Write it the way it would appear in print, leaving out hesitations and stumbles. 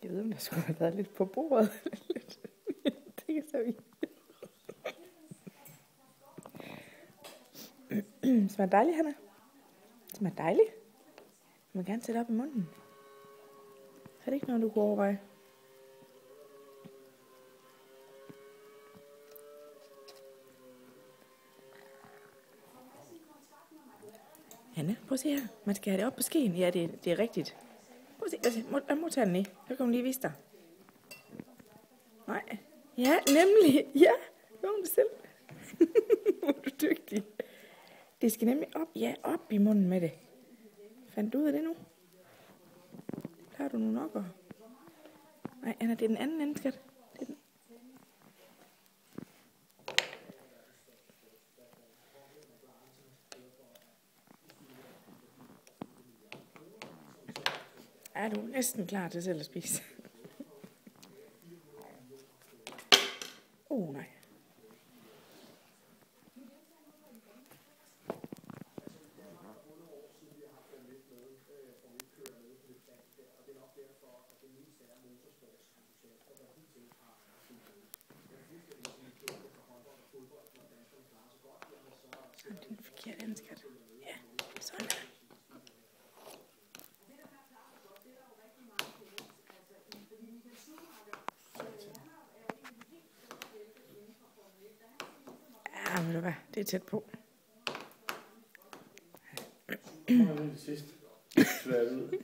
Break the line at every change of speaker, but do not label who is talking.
Jeg ved, om der skulle have været lidt på bordet. Det kan så vi. Smager dejligt, Hanna. Smager dejligt. Du må gerne sætte op i munden. Er det ikke noget, du kunne overveje? Hanna, prøv at se her. Man skal have det op på skeen. Ja, det er rigtigt. Prøv at se. Jeg må tage den i. Så kan hun lige vise dig. Nej. Ja, nemlig. Ja, det var hun selv. Hvor er du dygtig. Det skal nemlig op. Ja, op i munden med det. Fandt du ud af det nu? Der har du nu nok. Nej, Anna, det er den anden ende, skat. Det er den. Er du næsten klar til selv at spise? Nej. Det er den forkerte ende, skat. Ja, sådan der. Ja, ved du hvad, det er tæt på.
Det er det sidste. Svært ud.